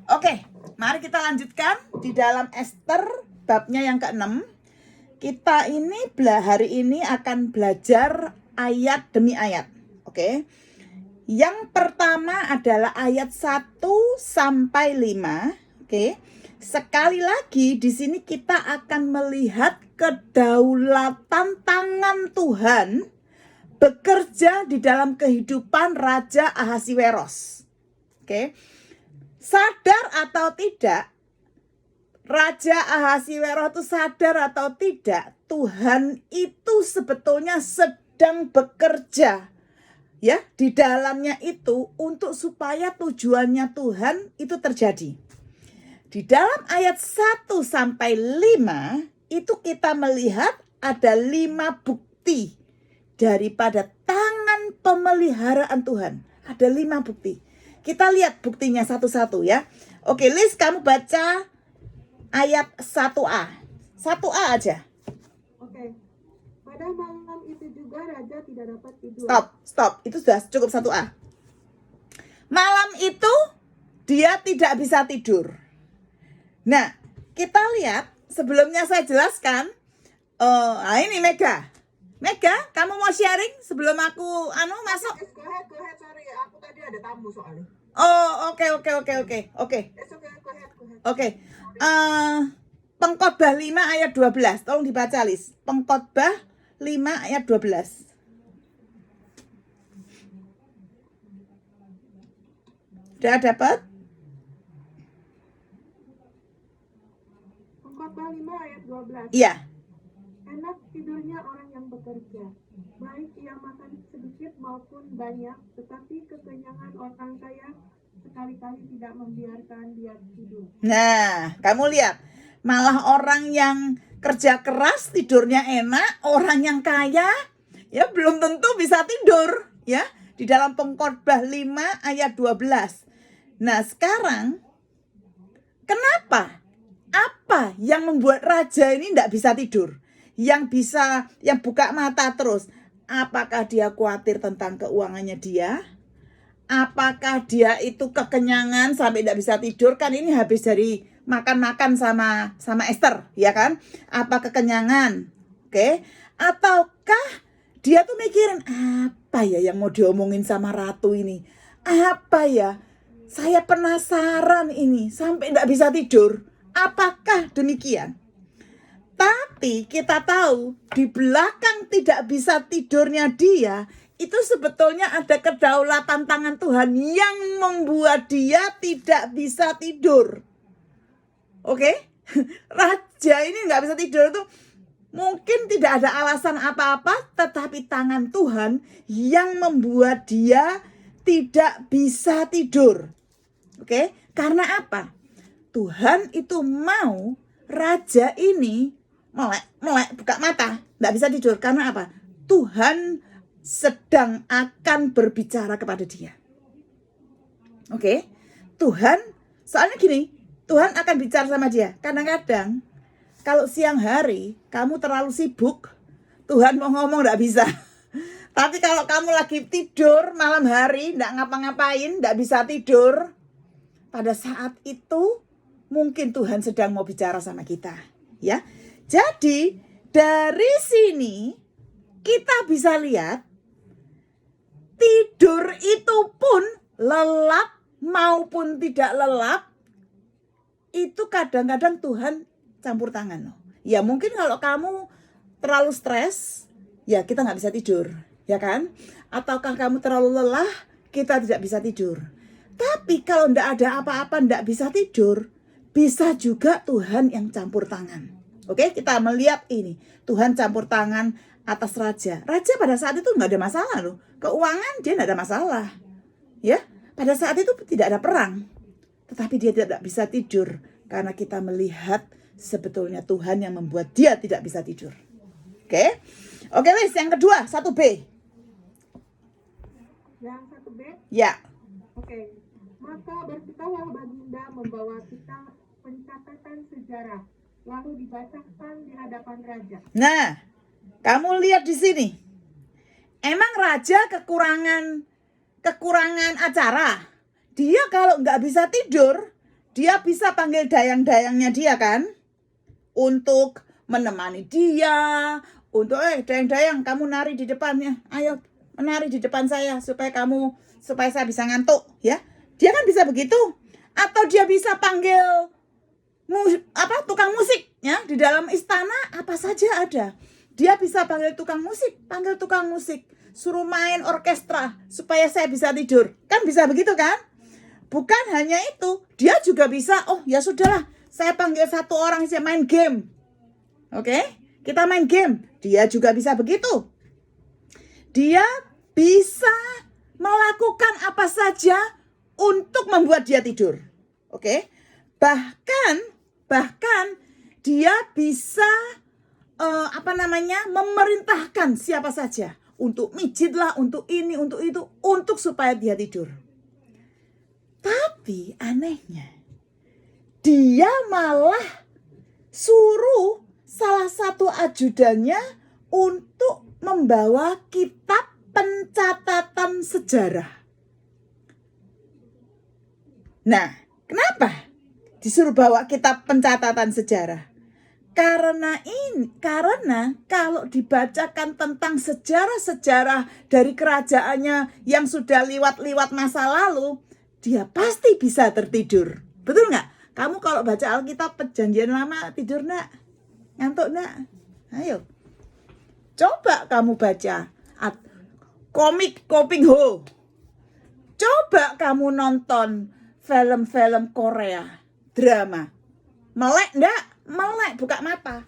Oke, mari kita lanjutkan di dalam Ester babnya yang ke-6. Kita ini hari ini akan belajar ayat demi ayat. Oke. Yang pertama adalah ayat 1 sampai 5. Oke. Sekali lagi di sini kita akan melihat kedaulatan tangan Tuhan bekerja di dalam kehidupan Raja Ahasiweros. Oke. Sadar atau tidak, Raja Ahasiweros itu sadar atau tidak, Tuhan itu sebetulnya sedang bekerja ya di dalamnya itu untuk supaya tujuannya Tuhan itu terjadi. Di dalam ayat 1 sampai 5 itu kita melihat ada 5 bukti daripada tangan pemeliharaan Tuhan. Ada 5 bukti. Kita lihat buktinya satu-satu ya. Oke, Liz, kamu baca ayat 1a. 1a aja. Oke. Pada malam itu juga raja tidak dapat tidur. Stop. Itu sudah cukup 1a. Malam itu dia tidak bisa tidur. Nah, kita lihat sebelumnya saya jelaskan. Ini Mega. Mega, kamu mau sharing sebelum aku masuk? Go ahead, sorry. Aku tadi ada tamu soalnya. Oh, oke. Oke. Pengkhotbah 5 ayat 12. Tolong dibaca, Lis. Pengkhotbah 5 ayat 12. Sudah dapat? Pengkhotbah 5 ayat 12. Iya. Enak tidurnya orang yang bekerja, baik ia makan sedikit maupun banyak, tetapi kekenyangan orang kaya sekali-kali tidak membiarkan dia tidur. Nah, kamu lihat, malah orang yang kerja keras tidurnya enak, orang yang kaya ya belum tentu bisa tidur ya. Di dalam Pengkhotbah 5 ayat 12. Nah, sekarang kenapa? Apa yang membuat raja ini tidak bisa tidur? Yang buka mata terus. Apakah dia khawatir tentang keuangannya dia? Apakah dia itu kekenyangan sampai tidak bisa tidur? Kan ini habis dari makan-makan sama Ester, ya kan? Apa kekenyangan? Oke. Ataukah dia tuh mikirin, apa ya yang mau diomongin sama ratu ini? Apa ya? Saya penasaran ini sampai tidak bisa tidur. Apakah demikian? Tapi kita tahu di belakang tidak bisa tidurnya dia itu sebetulnya ada kedaulatan tangan Tuhan yang membuat dia tidak bisa tidur. Oke? Raja ini nggak bisa tidur itu mungkin tidak ada alasan apa-apa, tetapi tangan Tuhan yang membuat dia tidak bisa tidur. Oke? Karena apa? Tuhan itu mau raja ini melek buka mata, nggak bisa tidur. Karena apa? Tuhan sedang akan berbicara kepada dia. Oke? Tuhan, soalnya gini, Tuhan akan bicara sama dia. Kadang-kadang kalau siang hari kamu terlalu sibuk, Tuhan mau ngomong nggak bisa. Tapi kalau kamu lagi tidur malam hari, nggak ngapa-ngapain, nggak bisa tidur, pada saat itu mungkin Tuhan sedang mau bicara sama kita, ya. Jadi dari sini kita bisa lihat tidur itu pun lelap maupun tidak lelap itu kadang-kadang Tuhan campur tangan. Ya mungkin kalau kamu terlalu stres, ya kita nggak bisa tidur, ya kan? Ataukah kamu terlalu lelah, kita tidak bisa tidur. Tapi kalau tidak ada apa-apa, tidak bisa tidur, bisa juga Tuhan yang campur tangan. Oke, kita melihat ini. Tuhan campur tangan atas raja. Raja pada saat itu nggak ada masalah loh. Keuangan dia nggak ada masalah. Ya, pada saat itu tidak ada perang. Tetapi dia tidak bisa tidur. Karena kita melihat sebetulnya Tuhan yang membuat dia tidak bisa tidur. Oke, Liz, yang kedua, 1B. Yang 1B? Ya. Oke. Maka berkitalah Baginda membawa kita pencatatan sejarah, lalu dibacakan di hadapan raja. Nah, kamu lihat di sini. Emang raja kekurangan acara. Dia kalau nggak bisa tidur, dia bisa panggil dayang-dayangnya dia kan, untuk menemani dia, untuk dayang-dayang kamu nari di depannya, ayo menari di depan saya supaya saya bisa ngantuk, ya. Dia kan bisa begitu. Atau dia bisa panggil tukang musik, ya, di dalam istana apa saja ada. Dia bisa panggil tukang musik, suruh main orkestra supaya saya bisa tidur. Kan bisa begitu kan? Bukan hanya itu, dia juga bisa, oh ya sudahlah, saya panggil satu orang saya main game. Oke? Kita main game. Dia juga bisa begitu. Dia bisa melakukan apa saja untuk membuat dia tidur. Oke? Bahkan dia bisa memerintahkan siapa saja untuk mijitlah, untuk ini, untuk itu, untuk supaya dia tidur. Tapi anehnya, dia malah suruh salah satu ajudannya untuk membawa kitab pencatatan sejarah. Nah, kenapa disuruh bawa kitab pencatatan sejarah? Karena kalau dibacakan tentang sejarah-sejarah dari kerajaannya yang sudah liwat masa lalu, dia pasti bisa tertidur. Betul nggak? Kamu kalau baca Alkitab Perjanjian Lama tidur nggak? Ngantuk nggak? Ayo, coba kamu baca komik Koping Ho. Coba kamu nonton film-film Korea, drama. Melek nggak? Melek, buka mata.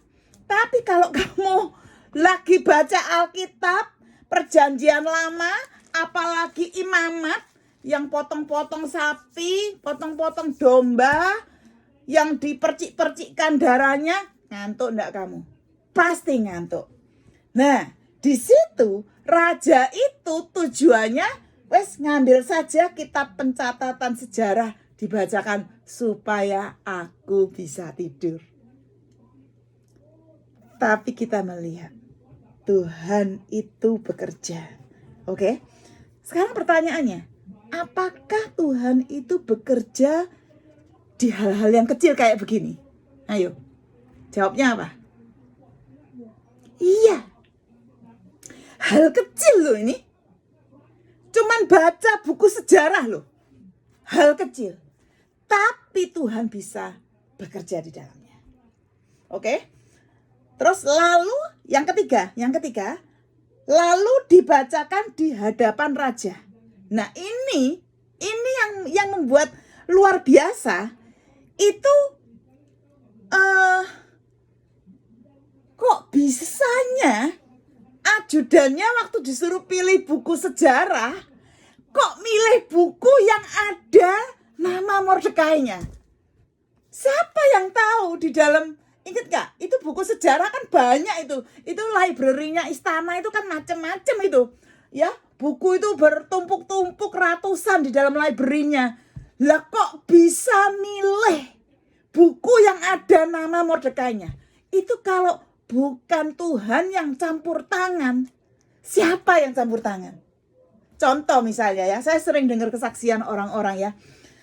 Tapi kalau kamu lagi baca Alkitab Perjanjian Lama, apalagi Imamat, yang potong-potong sapi, potong-potong domba, yang dipercik-percikkan darahnya, ngantuk enggak kamu? Pasti ngantuk. Nah, di situ raja itu tujuannya ngambil saja kitab pencatatan sejarah dibacakan supaya aku bisa tidur. Tapi kita melihat Tuhan itu bekerja. Oke? Sekarang pertanyaannya, apakah Tuhan itu bekerja di hal-hal yang kecil kayak begini? Ayo, jawabnya apa? Iya. Hal kecil loh ini. Cuman baca buku sejarah loh. Hal kecil. Tapi Tuhan bisa bekerja di dalamnya. Oke? Terus lalu yang ketiga, lalu dibacakan di hadapan raja. Nah, ini yang membuat luar biasa itu kok bisanya ajudannya waktu disuruh pilih buku sejarah kok milih buku yang ada nama Mordekai-nya. Siapa yang tahu di dalam, ingat gak? Itu buku sejarah kan banyak itu. Itu library-nya istana itu kan macam-macam itu. Ya, buku itu bertumpuk-tumpuk ratusan di dalam library-nya. Lah kok bisa milih buku yang ada nama Mordekai-nya? Itu kalau bukan Tuhan yang campur tangan, siapa yang campur tangan? Contoh misalnya ya, saya sering dengar kesaksian orang-orang ya.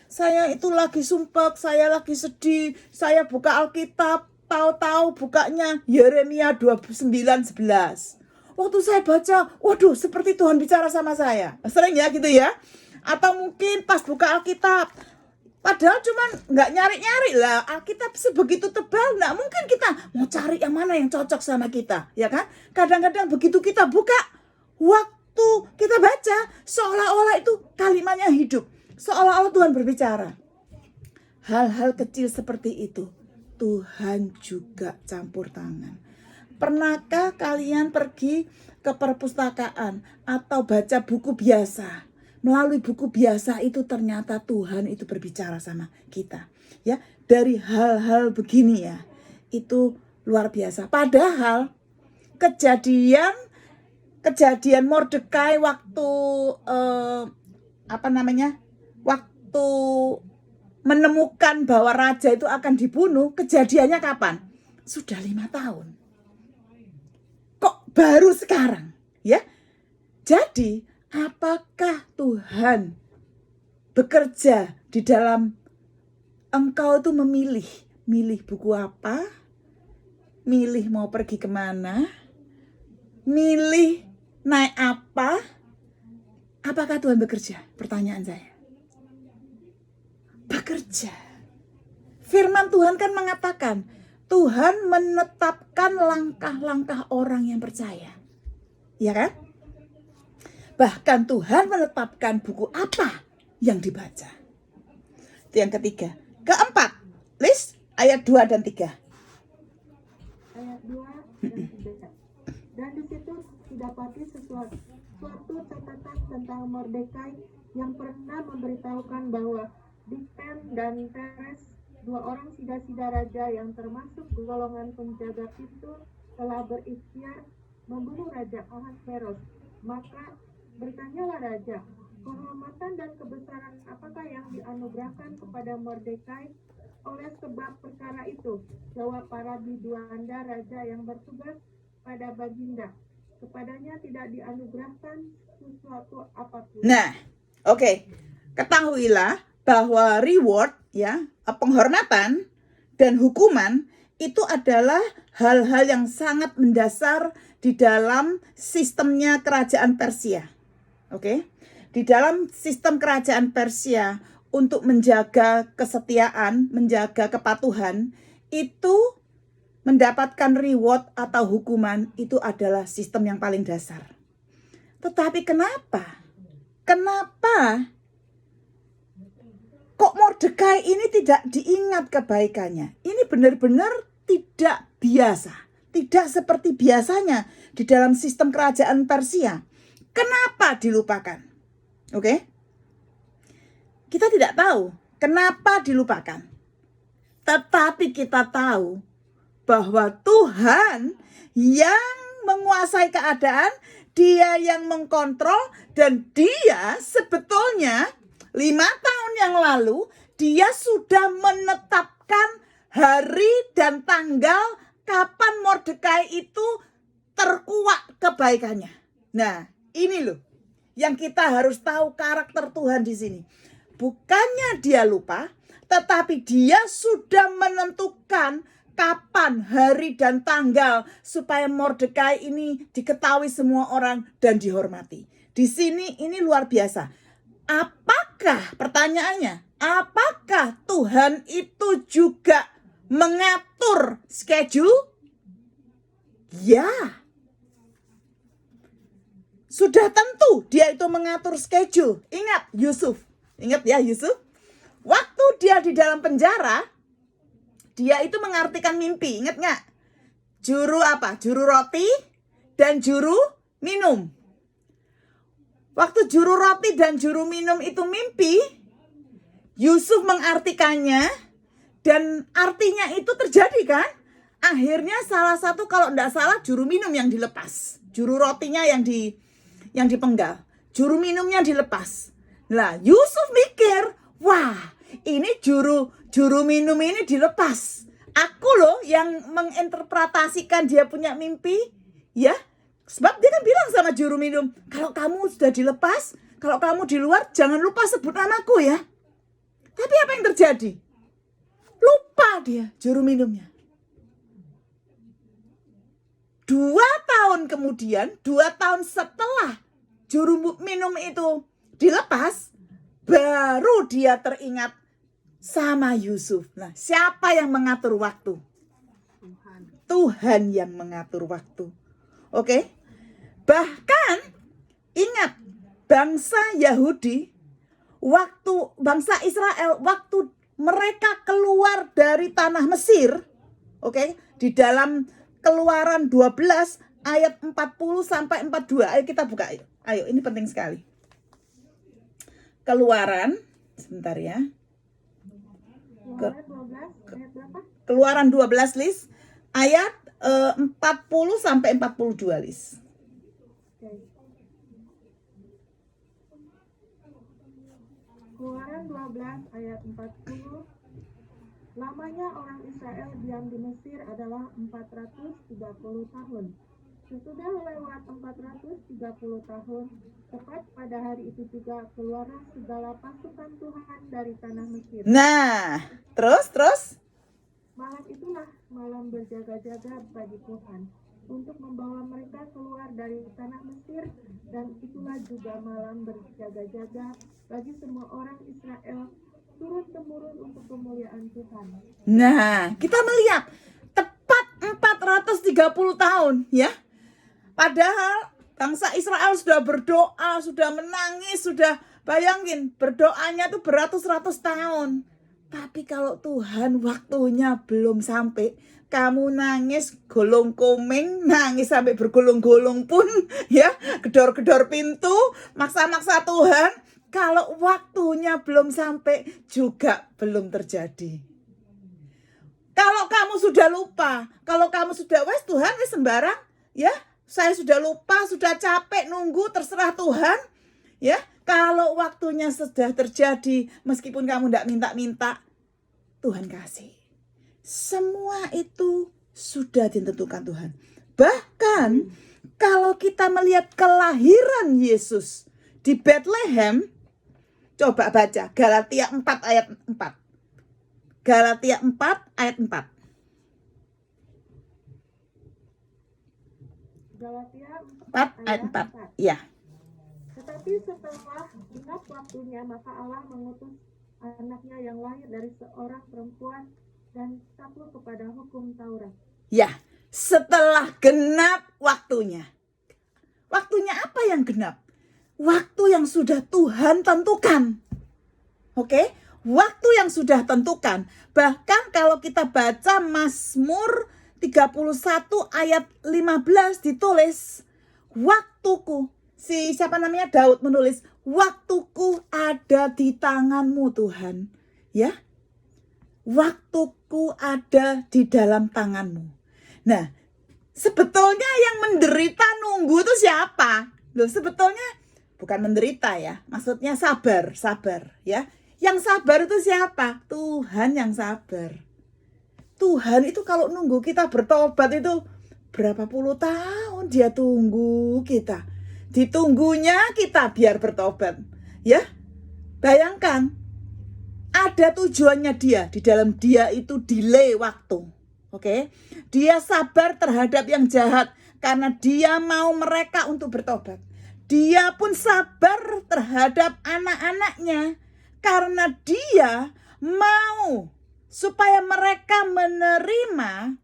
Saya itu lagi sumpek, saya lagi sedih, saya buka Alkitab, tahu-tahu bukanya Yeremia 29:11. Waktu saya baca, waduh seperti Tuhan bicara sama saya. Sering ya gitu ya. Atau mungkin pas buka Alkitab, padahal cuman nggak nyari-nyari lah. Alkitab sebegitu tebal, nggak mungkin kita mau cari yang mana yang cocok sama kita, ya kan? Kadang-kadang begitu kita buka, waktu kita baca, seolah-olah itu kalimatnya hidup. Seolah-olah Tuhan berbicara. Hal-hal kecil seperti itu, Tuhan juga campur tangan. Pernahkah kalian pergi ke perpustakaan atau baca buku biasa? Melalui buku biasa itu ternyata Tuhan itu berbicara sama kita. Ya, dari hal-hal begini ya, itu luar biasa. Padahal kejadian Mordekai waktu waktu menemukan bahwa raja itu akan dibunuh, kejadiannya kapan? Sudah 5 tahun. Kok baru sekarang? Ya. Jadi, apakah Tuhan bekerja di dalam engkau tuh milih buku apa, milih mau pergi kemana, milih naik apa. Apakah Tuhan bekerja? Pertanyaan saya. Bekerja. Firman Tuhan kan mengatakan, Tuhan menetapkan langkah-langkah orang yang percaya. Ya kan? Bahkan Tuhan menetapkan buku apa yang dibaca. Itu yang ketiga. Keempat, list ayat 2 dan 3. Ayat 2 dan 3. Dan di situ didapati suatu catatan tentang Mordekai yang pernah memberitahukan bahwa Bigtan dan Teres, 2 orang sida-sida raja yang termasuk golongan penjaga pintu, telah berikhtiar membunuh Raja Ahasveros. Maka bertanyalah raja, kehormatan dan kebesaran apakah yang dianugerahkan kepada Mordekai oleh sebab perkara itu? Jawab para biduanda raja yang bertugas pada baginda, kepadanya tidak dianugerahkan sesuatu apapun. Nah, oke. Ketahuilah bahwa reward, ya, penghormatan dan hukuman itu adalah hal-hal yang sangat mendasar di dalam sistemnya kerajaan Persia. Oke. Di dalam sistem kerajaan Persia, untuk menjaga kesetiaan, menjaga kepatuhan, itu mendapatkan reward atau hukuman itu adalah sistem yang paling dasar. Tetapi kenapa kok Mordekai ini tidak diingat kebaikannya? Ini benar-benar tidak biasa, tidak seperti biasanya di dalam sistem kerajaan Persia. Kenapa dilupakan? Oke? Kita tidak tahu kenapa dilupakan. Tetapi kita tahu bahwa Tuhan yang menguasai keadaan, Dia yang mengkontrol, dan Dia sebetulnya 5 tahun yang lalu Dia sudah menetapkan hari dan tanggal kapan Mordekai itu terkuak kebaikannya. Nah, ini loh yang kita harus tahu karakter Tuhan di sini. Bukannya Dia lupa, tetapi Dia sudah menentukan kapan, hari, dan tanggal supaya Mordekai ini diketahui semua orang dan dihormati. Di sini ini luar biasa. Apakah, pertanyaannya, apakah Tuhan itu juga mengatur schedule? Ya. Sudah tentu Dia itu mengatur schedule. Ingat Yusuf. Ingat ya Yusuf. Waktu dia di dalam penjara, dia itu mengartikan mimpi. Ingat nggak? Juru apa? Juru roti dan juru minum. Waktu juru roti dan juru minum itu mimpi, Yusuf mengartikannya dan artinya itu terjadi kan? Akhirnya salah satu, kalau tidak salah, juru minum yang dilepas. Juru rotinya yang dipenggal. Juru minumnya dilepas. Nah, Yusuf mikir, wah, ini juru minum ini dilepas. Aku loh yang menginterpretasikan dia punya mimpi, ya. Sebab dia kan bilang sama juru minum, kalau kamu sudah dilepas, kalau kamu di luar, jangan lupa sebut namaku ya. Tapi apa yang terjadi? Lupa dia, juru minumnya. 2 tahun kemudian, 2 tahun setelah juru minum itu dilepas, baru dia teringat sama Yusuf. Nah, siapa yang mengatur waktu? Tuhan yang mengatur waktu. Oke? Bahkan ingat, bangsa Yahudi, bangsa Israel, waktu mereka keluar dari tanah Mesir, oke, di dalam Keluaran 12 ayat 40 sampai 42. Ayo kita buka, ayo. Ayo, ini penting sekali. Keluaran, sebentar ya. Keluaran 12 list ayat 40 sampai 42 list. Keluaran 12 ayat 40. Lamanya orang Israel diam di Mesir adalah 430 tahun. Sesudah lewat 430 tahun, tepat pada hari itu juga keluarlah segala pasukan Tuhan dari tanah Mesir. Nah, terus. Malam itulah malam berjaga-jaga bagi Tuhan untuk membawa mereka keluar dari tanah Mesir, dan itulah juga malam berjaga-jaga bagi semua orang Israel turun-temurun untuk kemuliaan Tuhan. Nah, kita melihat tepat 430 tahun ya. Padahal bangsa Israel sudah berdoa, sudah menangis, sudah bayangin berdoanya tuh beratus-ratus tahun. Tapi kalau Tuhan waktunya belum sampai, kamu nangis golong komeng, nangis sampai bergolong-golong pun ya, gedor-gedor pintu, maksa-maksa Tuhan, kalau waktunya belum sampai juga belum terjadi. Kalau kamu sudah lupa, kalau kamu sudah wes Tuhan wes sembarang ya, saya sudah lupa, sudah capek nunggu, terserah Tuhan ya. Kalau waktunya sudah terjadi, meskipun kamu tidak minta-minta, Tuhan kasih. Semua itu sudah ditentukan Tuhan. Bahkan kalau kita melihat kelahiran Yesus di Bethlehem, coba baca Galatia 4 ayat 4. Galatia 4 ayat 4. Galatia 4 ayat 4. Ya. Tetapi setelah genap waktunya, maka Allah mengutus anaknya yang lahir dari seorang perempuan dan takluk kepada hukum Taurat. Ya, setelah genap waktunya. Waktunya apa yang genap? Waktu yang sudah Tuhan tentukan. Oke? Waktu yang sudah tentukan. Bahkan kalau kita baca Mazmur 31 ayat 15 ditulis, waktuku, siapa namanya, Daud menulis, waktuku ada di tanganmu Tuhan. Ya, waktuku ada di dalam tanganmu. Nah, sebetulnya yang menderita nunggu itu siapa? Loh, sebetulnya bukan menderita ya, maksudnya sabar ya. Yang sabar itu siapa? Tuhan yang sabar. Tuhan itu kalau nunggu kita bertobat itu berapa puluh tahun dia tunggu kita. Ditunggunya kita biar bertobat. Ya, bayangkan ada tujuannya dia. Di dalam dia itu delay waktu. Oke, dia sabar terhadap yang jahat karena dia mau mereka untuk bertobat. Dia pun sabar terhadap anak-anaknya karena dia mau supaya mereka menerima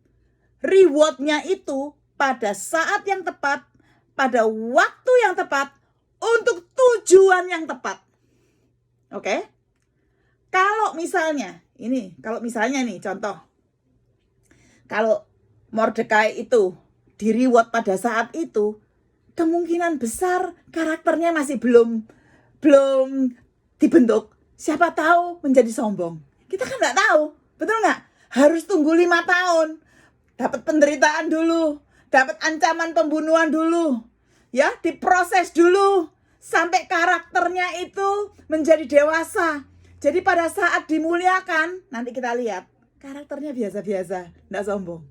rewardnya itu pada saat yang tepat, pada waktu yang tepat, untuk tujuan yang tepat. Oke? Kalau misalnya nih contoh, kalau Mordekai itu di reward pada saat itu, kemungkinan besar karakternya masih belum dibentuk. Siapa tahu menjadi sombong. Kita kan nggak tahu, betul nggak? Harus tunggu 5 tahun, dapat penderitaan dulu, dapat ancaman pembunuhan dulu, ya, diproses dulu sampai karakternya itu menjadi dewasa. Jadi pada saat dimuliakan, nanti kita lihat karakternya biasa-biasa, nggak sombong.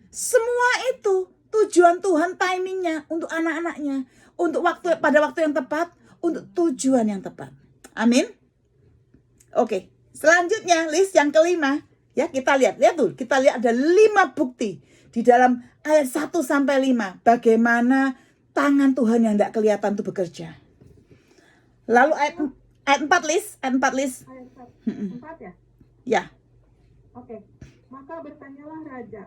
Semua itu tujuan Tuhan, timingnya untuk anak-anaknya, untuk pada waktu yang tepat, untuk tujuan yang tepat. Amin. Oke, selanjutnya list yang kelima, ya, kita lihat tuh, kita lihat ada 5 bukti di dalam ayat 1 sampai 5 bagaimana tangan Tuhan yang tidak kelihatan itu bekerja. Lalu ayat 4 list. Ayat 4 ya? Ya. Oke. Maka bertanyalah raja,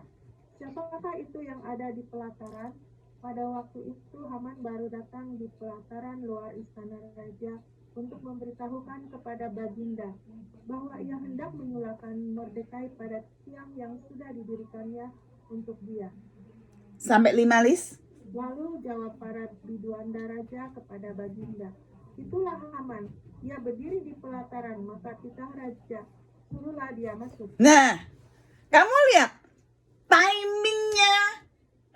siapakah itu yang ada di pelataran? Pada waktu itu Haman baru datang di pelataran luar istana raja untuk memberitahukan kepada Baginda bahwa ia hendak menyulakan Mordekai pada tiang yang sudah didirikannya untuk dia. Sampai 5 list. Lalu jawab para biduanda raja kepada Baginda, itulah Haman, ia berdiri di pelataran, maka titah raja, suruhlah dia masuk. Nah, kamu lihat timingnya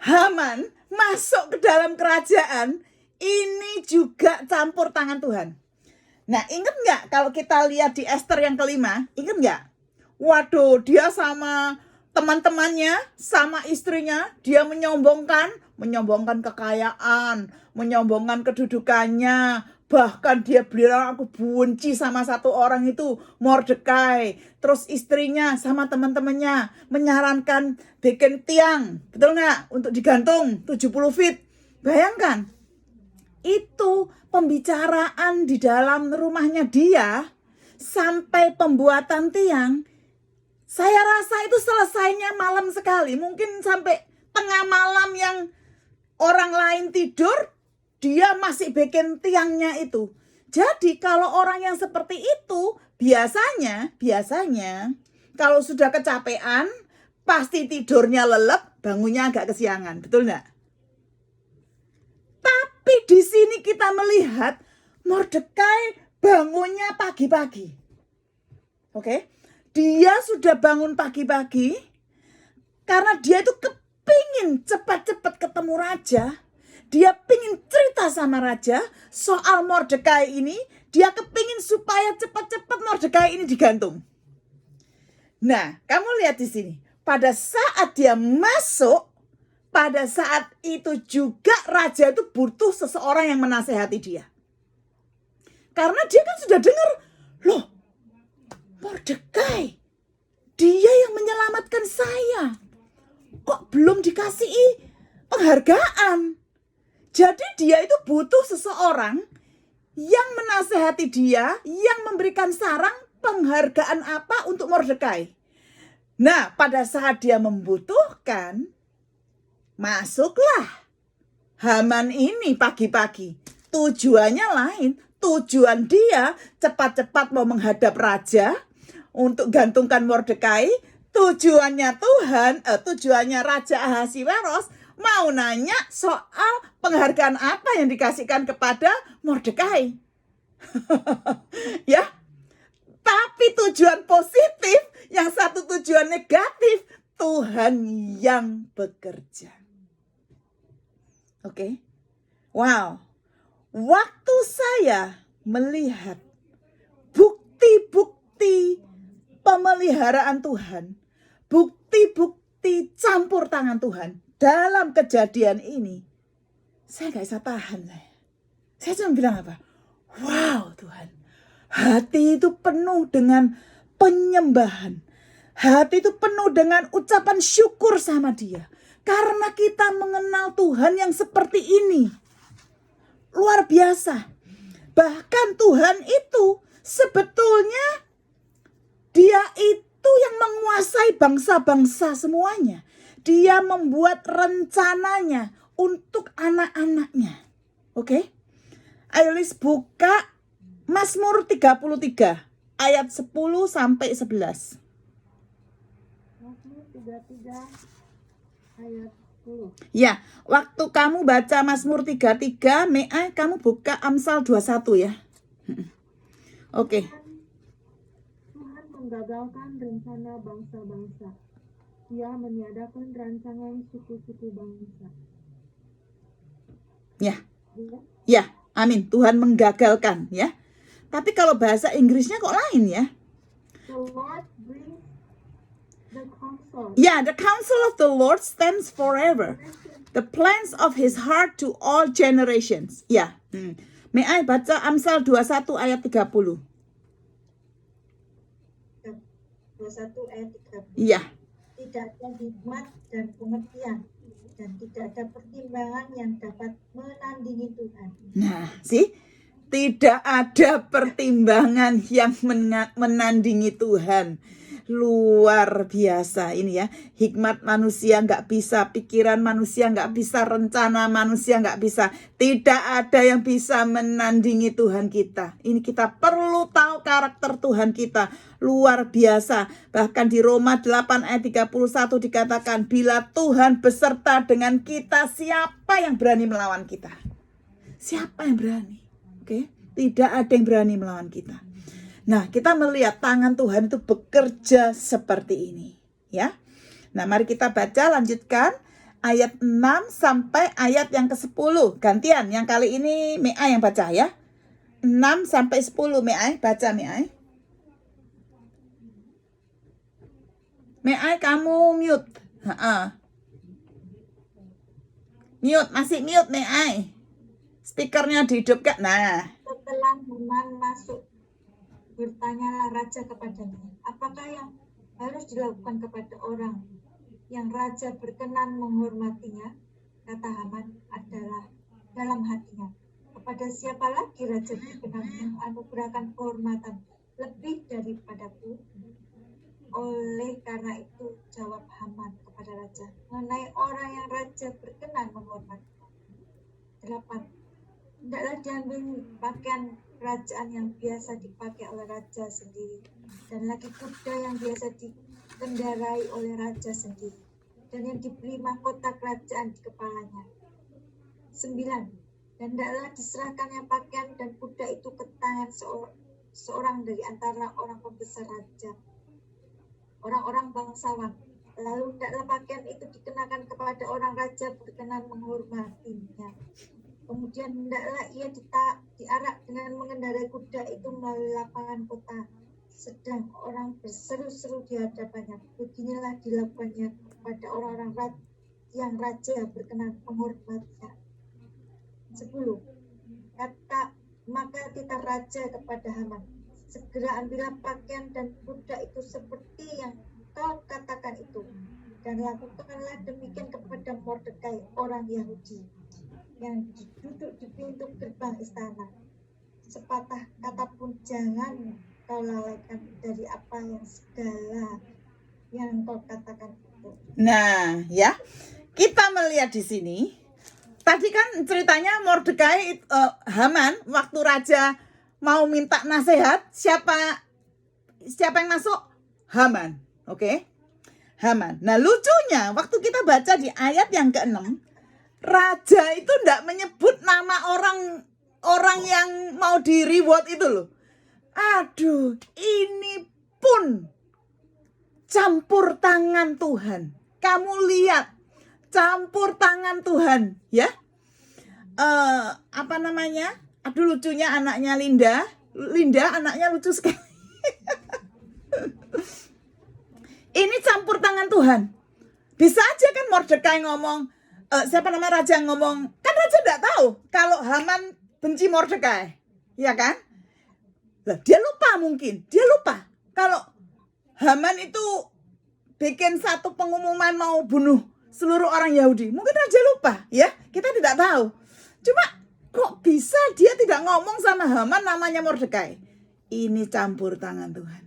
Haman masuk ke dalam kerajaan, ini juga campur tangan Tuhan. Nah, ingat nggak kalau kita lihat di Ester yang kelima, ingat nggak? Waduh, dia sama teman-temannya sama istrinya, dia menyombongkan kekayaan, menyombongkan kedudukannya. Bahkan dia bilang, aku benci sama satu orang itu, Mordekai. Terus istrinya sama teman-temannya menyarankan bikin tiang, betul nggak? Untuk digantung 70 feet. Bayangkan, itu pembicaraan di dalam rumahnya dia sampai pembuatan tiang. Saya rasa itu selesainya malam sekali. Mungkin sampai tengah malam yang orang lain tidur, dia masih bikin tiangnya itu. Jadi kalau orang yang seperti itu, biasanya kalau sudah kecapean, pasti tidurnya lelep, bangunnya agak kesiangan. Betul nggak? Tapi di sini kita melihat Mordekai bangunnya pagi-pagi. Oke? Dia sudah bangun pagi-pagi karena dia itu kepingin cepat-cepat ketemu raja. Dia pingin cerita sama raja soal Mordekai ini. Dia kepingin supaya cepat-cepat Mordekai ini digantung. Nah, kamu lihat di sini. Pada saat dia masuk, pada saat itu juga raja itu butuh seseorang yang menasehati dia. Karena dia kan sudah dengar, loh, Mordekai, dia yang menyelamatkan saya. Kok belum dikasih penghargaan? Jadi dia itu butuh seseorang yang menasehati dia, yang memberikan saran penghargaan apa untuk Mordekai. Nah, pada saat dia membutuhkan, masuklah Haman ini pagi-pagi. Tujuannya lain. Tujuan dia cepat-cepat mau menghadap raja untuk gantungkan Mordekai. Tujuannya Raja Ahasiweros mau nanya soal penghargaan apa yang dikasihkan kepada Mordekai. Ya. Tapi tujuan positif, yang satu tujuan negatif, Tuhan yang bekerja. Oke. Wow. Waktu saya melihat bukti-bukti pemeliharaan Tuhan, bukti-bukti campur tangan Tuhan dalam kejadian ini, saya gak bisa tahan. Saya cuma bilang apa? Wow Tuhan, hati itu penuh dengan penyembahan. Hati itu penuh dengan ucapan syukur sama Dia. Karena kita mengenal Tuhan yang seperti ini. Luar biasa. Bahkan Tuhan itu sebetulnya Dia itu yang menguasai bangsa-bangsa semuanya. Dia membuat rencananya untuk anak-anaknya. Oke? Ayo Lis buka Mazmur 33 ayat 10 sampai 11. Mazmur 33 ayat 10. Ya, waktu kamu baca Mazmur 33, Mea, kamu buka Amsal 21 ya. Oke. Tuhan menggagalkan rencana bangsa-bangsa. Ia meniadakan rancangan suku-suku bangsa. Ya. Ya. Ya, amin. Tuhan menggagalkan ya. Tapi kalau bahasa Inggrisnya kok lain ya? The Lord brings the counsel. Ya, the counsel of the Lord stands forever. The plans of his heart to all generations. Ya. Mea baca Amsal 21 ayat 30. 21 ayat 30. Iya. Tidak ada hikmat dan pengertian, dan tidak ada pertimbangan yang dapat menandingi Tuhan. Nah, tidak ada pertimbangan yang menandingi Tuhan. Luar biasa ini ya. Hikmat manusia nggak bisa, pikiran manusia nggak bisa, rencana manusia nggak bisa. Tidak ada yang bisa menandingi Tuhan kita. Ini kita perlu tahu karakter Tuhan kita. Luar biasa. Bahkan di Roma 8 ayat 31 dikatakan, bila Tuhan beserta dengan kita, siapa yang berani melawan kita? Siapa yang berani? Oke, tidak ada yang berani melawan kita. Nah, kita melihat tangan Tuhan itu bekerja seperti ini, ya. Nah, mari kita baca, lanjutkan ayat 6 sampai ayat yang ke-10. Gantian, yang kali ini Mea yang baca ya. 6 sampai 10 Mea, baca Mea. Meai kamu mute. Mute, masih mute Meai. Speakernya dihidupkan. Nah, Setelah Haman masuk, bertanyalah raja kepadanya, apakah yang harus dilakukan kepada orang yang raja berkenan menghormatinya? Kata Haman adalah dalam hatinya, kepada siapa lagi raja berkenan menganugerahkan kehormatan lebih daripadaku? Oleh karena itu, jawab Haman kepada raja mengenai orang yang raja berkenan menghormati. 8. Hendaklah diambil pakaian kerajaan yang biasa dipakai oleh raja sendiri, dan lagi kuda yang biasa dikendarai oleh raja sendiri, dan yang diberi mahkota kerajaan di kepalanya. 9. Dan hendaklah diserahkannya pakaian dan kuda itu ke tangan seorang dari antara orang pembesar raja, orang-orang bangsawan. Lalu hendaklah pakaian itu dikenakan kepada orang raja berkenan menghormatinya. Kemudian hendaklah ia diarak dengan mengendarai kuda itu melalui lapangan kota, sedang orang berseru-seru di hadapannya. Beginilah dilakukannya kepada orang-orang yang raja berkenan menghormatinya. 10. Maka titah raja kepada Haman, segera ambillah pakaian dan kuda itu seperti yang kau katakan itu, dan lakukanlah demikian kepada Mordekai orang Yahudi yang duduk di pintu gerbang istana. Sepatah kata pun jangan kau lalaikan dari apa yang segala yang kau katakan itu. nah ya, kita melihat di sini. Tadi kan ceritanya Mordekai, Haman waktu raja mau minta nasihat, siapa yang masuk? Haman, oke? Haman. Nah lucunya waktu kita baca di ayat yang ke-6, raja itu tidak menyebut nama orang yang mau di reward itu loh. Aduh, ini pun campur tangan Tuhan. Kamu lihat, campur tangan Tuhan, ya. Apa namanya? Aduh, lucunya anaknya Linda anaknya lucu sekali. Ini campur tangan Tuhan. Bisa aja kan Mordekai ngomong, raja ngomong, kan raja tidak tahu kalau Haman benci Mordekai, ya kan? Lah, dia lupa kalau Haman itu bikin satu pengumuman mau bunuh seluruh orang Yahudi. Mungkin raja lupa, ya, kita tidak tahu. Cuma kok bisa dia tidak ngomong sama Haman namanya Mordekai? Ini campur tangan Tuhan.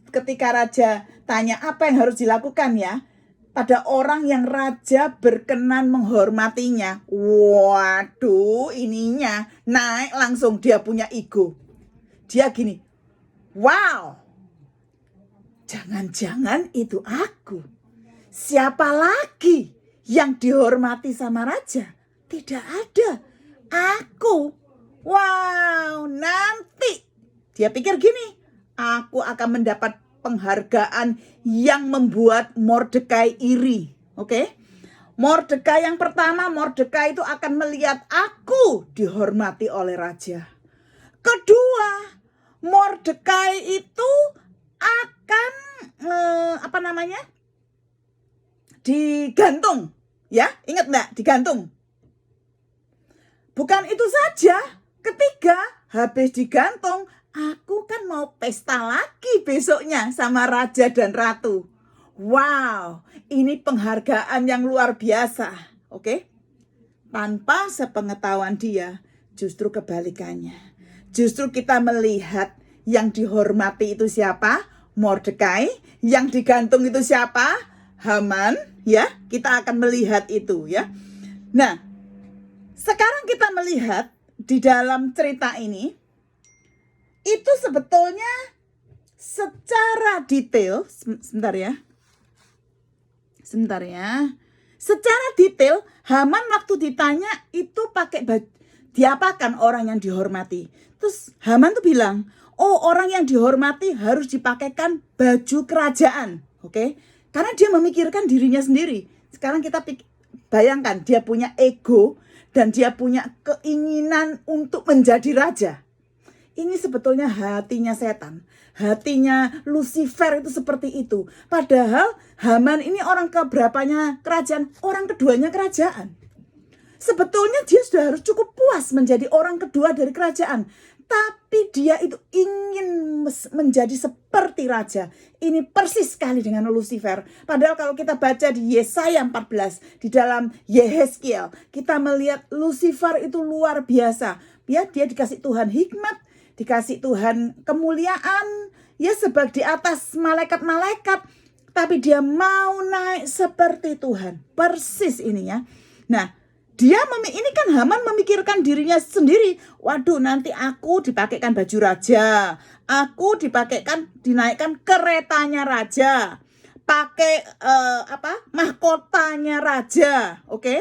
Ketika raja tanya apa yang harus dilakukan ya, pada orang yang raja berkenan menghormatinya. Waduh, ininya naik langsung, dia punya ego. Dia gini, wow, jangan-jangan itu aku. Siapa lagi yang dihormati sama raja? Tidak ada, aku. Wow, nanti dia pikir gini, aku akan mendapat penghargaan yang membuat Mordekai iri. Oke? Mordekai yang pertama, Mordekai itu akan melihat aku dihormati oleh raja. Kedua, Mordekai itu akan digantung. Ya, ingat enggak? Digantung. Bukan itu saja. Ketiga, habis digantung, aku kan mau pesta lagi besoknya sama raja dan ratu. Wow, ini penghargaan yang luar biasa. Oke? Tanpa sepengetahuan dia, justru kebalikannya. Justru kita melihat yang dihormati itu siapa? Mordekai. Yang digantung itu siapa? Haman. Ya, kita akan melihat itu ya. Nah, sekarang kita melihat di dalam cerita ini, itu sebetulnya secara detail, sebentar ya. Secara detail, Haman waktu ditanya itu pakai baju, diapakan orang yang dihormati. Terus Haman tuh bilang, oh, orang yang dihormati harus dipakaikan baju kerajaan. Oke? Karena dia memikirkan dirinya sendiri. Sekarang kita bayangkan, dia punya ego dan dia punya keinginan untuk menjadi raja. Ini sebetulnya hatinya setan. Hatinya Lucifer itu seperti itu. Padahal Haman ini orang keberapanya kerajaan? Orang keduanya kerajaan. Sebetulnya dia sudah harus cukup puas menjadi orang kedua dari kerajaan. Tapi dia itu ingin menjadi seperti raja. Ini persis sekali dengan Lucifer. Padahal kalau kita baca di Yesaya 14, di dalam Yehezkiel, kita melihat Lucifer itu luar biasa. Ya, dia dikasih Tuhan hikmat, dikasih Tuhan kemuliaan, ya sebagai di atas malaikat-malaikat. Tapi dia mau naik seperti Tuhan. Persis ini ya. Nah, ini kan Haman memikirkan dirinya sendiri. Waduh, nanti aku dipakaikan baju raja. Aku dinaikkan keretanya raja. Pakai mahkotanya raja. Oke?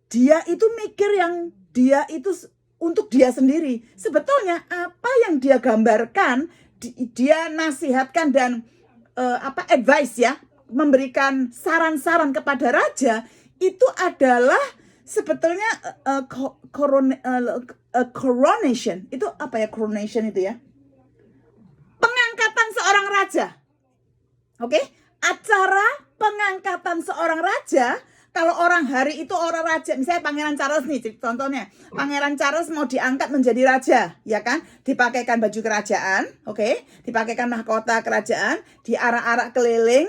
Dia itu mikir yang dia itu untuk dia sendiri. Sebetulnya apa yang dia gambarkan, dia nasihatkan dan advice ya, memberikan saran-saran kepada raja, itu adalah sebetulnya coronation. Itu apa ya coronation itu ya? Pengangkatan seorang raja. Oke? Acara pengangkatan seorang raja. Kalau orang hari itu orang raja, misalnya Pangeran Charles nih contohnya. Pangeran Charles mau diangkat menjadi raja, ya kan? Dipakaikan baju kerajaan, oke? Dipakaikan mahkota kerajaan, diarak-arak keliling,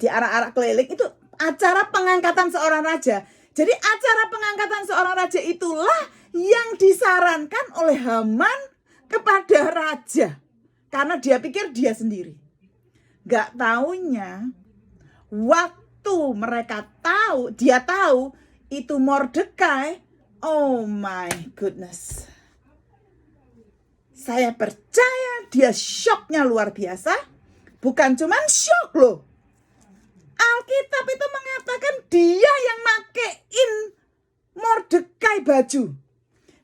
diarak-arak keliling, itu acara pengangkatan seorang raja. Jadi acara pengangkatan seorang raja itulah yang disarankan oleh Haman kepada raja. Karena dia pikir dia sendiri. Gak taunya waktu mereka tahu, dia tahu itu Mordekai. Oh my goodness. Saya percaya dia syoknya luar biasa. Bukan cuman syok loh. Alkitab itu mengatakan dia yang makein Mordekai baju.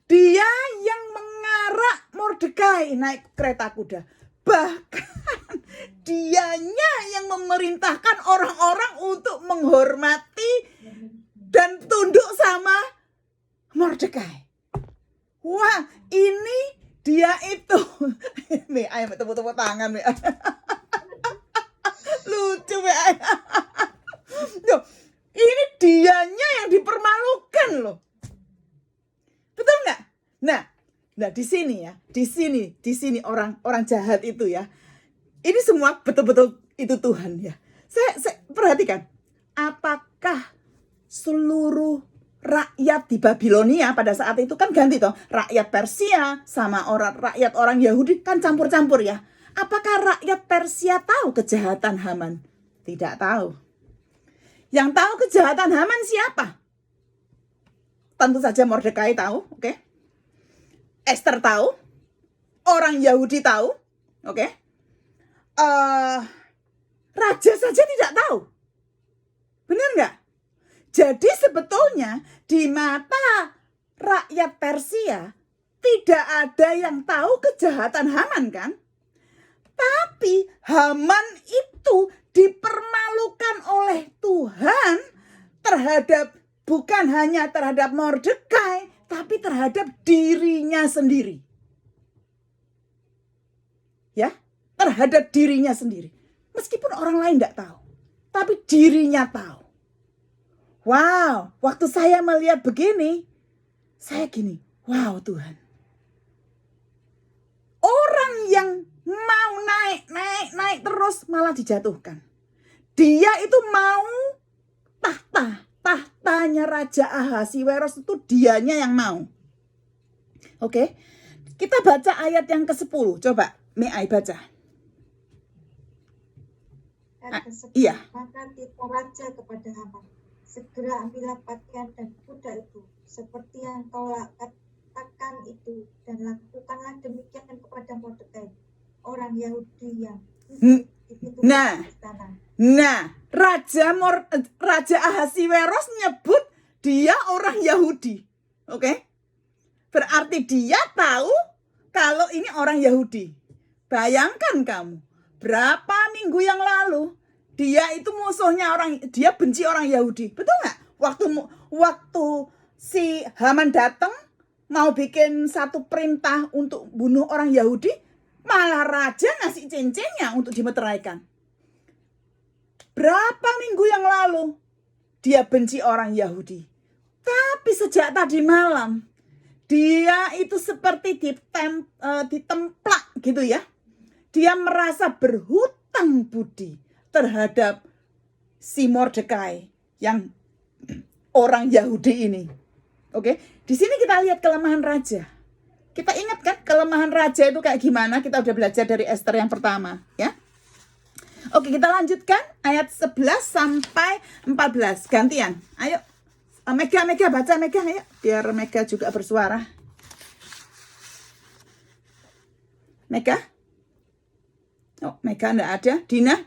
Dia yang mengarak Mordekai naik kereta kuda. Bahkan dianya yang memerintahkan orang-orang untuk menghormati dan tunduk sama Mordekai. Wah, ini dia itu. Ayo tepuk-tepuk tangan. Lucu ya. Ini dianya yang dipermalukan loh. Betul nggak? Nah di sini ya, di sini orang jahat itu ya. Ini semua betul-betul itu Tuhan ya. Saya perhatikan, apakah seluruh rakyat di Babilonia pada saat itu kan ganti toh, rakyat Persia sama rakyat orang Yahudi kan campur-campur ya. Apakah rakyat Persia tahu kejahatan Haman? Tidak tahu. Yang tahu kejahatan Haman siapa? Tentu saja Mordekai tahu, oke? Esther tahu, orang Yahudi tahu, oke? Raja saja tidak tahu. Benar nggak? Jadi sebetulnya di mata rakyat Persia tidak ada yang tahu kejahatan Haman kan? Tapi Haman itu dipermalukan oleh Tuhan bukan hanya terhadap Mordekai, tapi terhadap dirinya sendiri. Ya, terhadap dirinya sendiri. Meskipun orang lain tidak tahu, tapi dirinya tahu. Wow, waktu saya melihat begini, saya gini, wow Tuhan. Orang yang mau naik terus malah dijatuhkan. Dia itu mau tahtanya Raja Ahasiweros itu dianya yang mau. Oke, kita baca ayat yang ke-10. Coba, Meai baca. Iya. Maka titah raja kepada Haman, segera ambillah pakaian dan kuda itu, seperti yang kau katakan itu, dan lakukanlah demikian kepada Mordekai, orang Yahudi yang di pintu istana. Raja Ahasiweros nyebut dia orang Yahudi. Oke? Berarti dia tahu kalau ini orang Yahudi. Bayangkan kamu, berapa minggu yang lalu dia itu musuhnya dia benci orang Yahudi. Betul nggak? Waktu si Haman datang mau bikin satu perintah untuk bunuh orang Yahudi, malah raja ngasih cincinnya untuk dimeteraikan. Berapa minggu yang lalu dia benci orang Yahudi. Tapi sejak tadi malam dia itu seperti ditemplak gitu ya. Dia merasa berhutang budi terhadap si Mordekai yang orang Yahudi ini. Oke, di sini kita lihat kelemahan raja. Kita ingat kan kelemahan raja itu kayak gimana? Kita udah belajar dari Ester yang pertama, ya. Oke, kita lanjutkan ayat 11 sampai 14. Gantian. Ayo. Mega baca Mega, ayo. Biar Mega juga bersuara. Mega? Oh, Mega enggak ada. Dina?